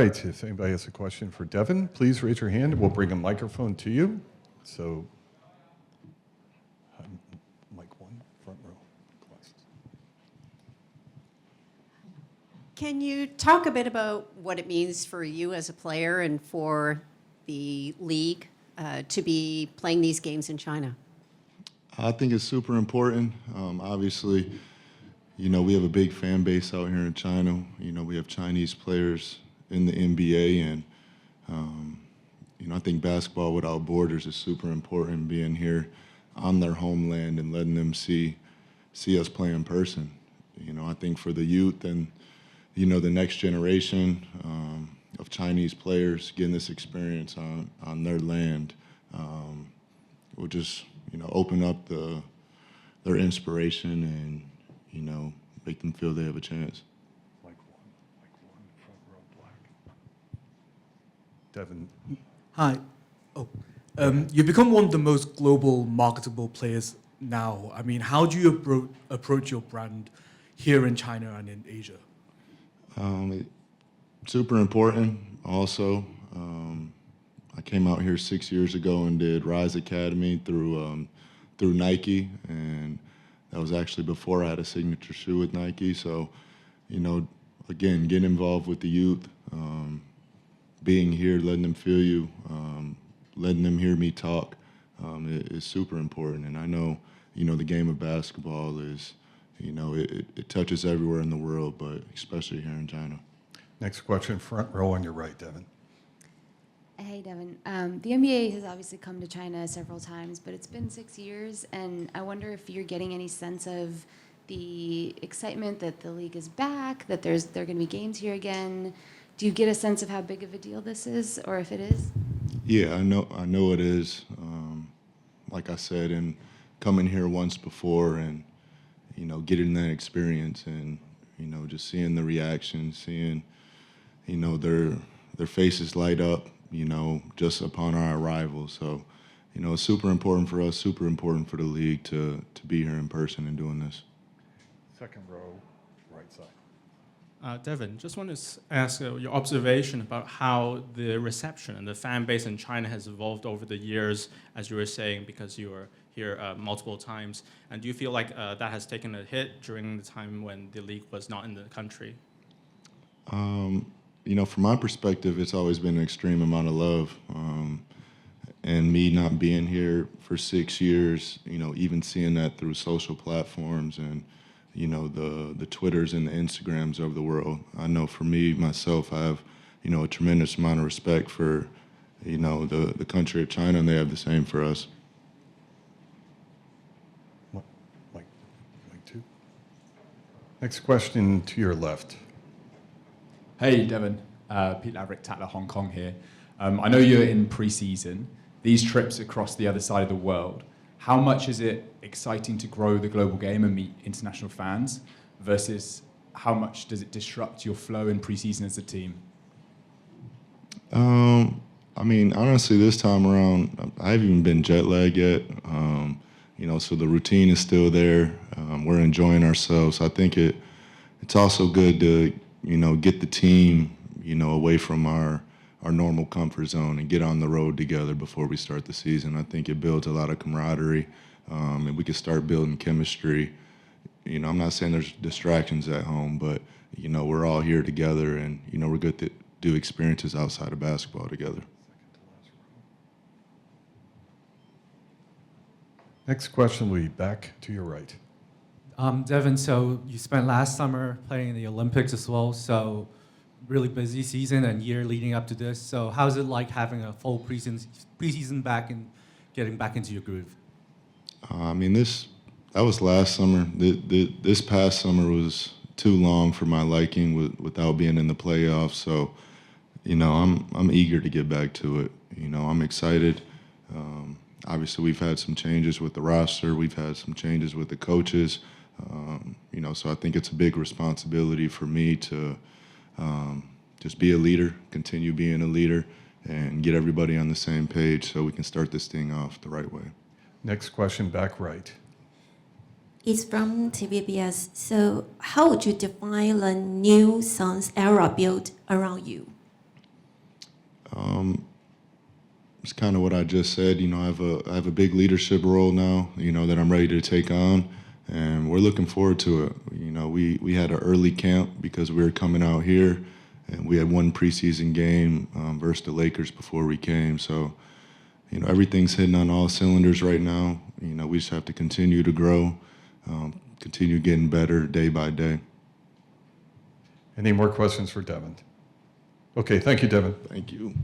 Right, if anybody has a question for Devin, please raise your hand. We'll bring a microphone to you. So, mic one, front row. Glasses. Can you talk a bit about what it means for you as a player and for the league to be playing these games in China? I think it's super important. Obviously, we have a big fan base out here in China. We have Chinese players in the NBA, and I think basketball without borders is super important. Being here on their homeland and letting them see us play in person. I think for the youth and the next generation of Chinese players getting this experience on their land will just open up their inspiration and make them feel they have a chance. Devin. Hi. You become one of the most global marketable players now. I mean, how do you approach your brand here in China and in Asia? Super important also. I came out here 6 years ago and did Rise Academy through Nike, and that was actually before I had a signature shoe with Nike. So, again, getting involved with the youth, being here, letting them feel you, letting them hear me talk is super important. And I know, the game of basketball is, it touches everywhere in the world, but especially here in China. Next question, front row on your right, Devin. Hey, Devin. The NBA has obviously come to China several times, but it's been 6 years, and I wonder if you're getting any sense of the excitement that the league is back, that there are going to be games here again. Do you get a sense of how big of a deal this is, or if it is? Yeah, I know it is. Like I said, and coming here once before, and getting that experience, and just seeing the reaction, seeing their faces light up, just upon our arrival. So, it's super important for us, super important for the league to be here in person and doing this. Second row, right side. Devin, just want to ask your observation about how the reception and the fan base in China has evolved over the years, as you were saying, because you were here multiple times. And do you feel like that has taken a hit during the time when the league was not in the country? From my perspective, it's always been an extreme amount of love. And me not being here for 6 years, even seeing that through social platforms and the Twitters and the Instagrams of the world. I know for me, myself, I have, a tremendous amount of respect for, the country of China, and they have the same for us. Mic two. Next question to your left. Hey, Devin. Pete Laverick, Tatler Hong Kong here. I know you're in pre-season. These trips across the other side of the world, how much is it exciting to grow the global game and meet international fans versus how much does it disrupt your flow in preseason as a team? Honestly, this time around, I haven't even been jet lagged yet. So the routine is still there. We're enjoying ourselves. I think it's also good to, get the team, away from our normal comfort zone and get on the road together before we start the season. I think it builds a lot of camaraderie, and we can start building chemistry. I'm not saying there's distractions at home, but, we're all here together, and, we're good to do experiences outside of basketball together. Next question will be back to your right. Devin, so you spent last summer playing in the Olympics as well, so really busy season and year leading up to this. So how's it like having a full preseason back and getting back into your groove? That was last summer. This past summer was too long for my liking without being in the playoffs. So, I'm eager to get back to it. I'm excited. Obviously, we've had some changes with the roster. We've had some changes with the coaches. So I think it's a big responsibility for me to just be a leader, continue being a leader, and get everybody on the same page so we can start this thing off the right way. Next question, back right. It's from TVBS. So how would you define the new Suns era built around you? It's kind of what I just said. You know, I have a big leadership role now, you know, that I'm ready to take on, and we're looking forward to it. You know, we had an early camp because we were coming out here, and we had one preseason game versus the Lakers before we came. So, you know, everything's hitting on all cylinders right now. You know, we just have to continue to grow, continue getting better day by day. Any more questions for Devin? Okay, thank you, Devin. Thank you.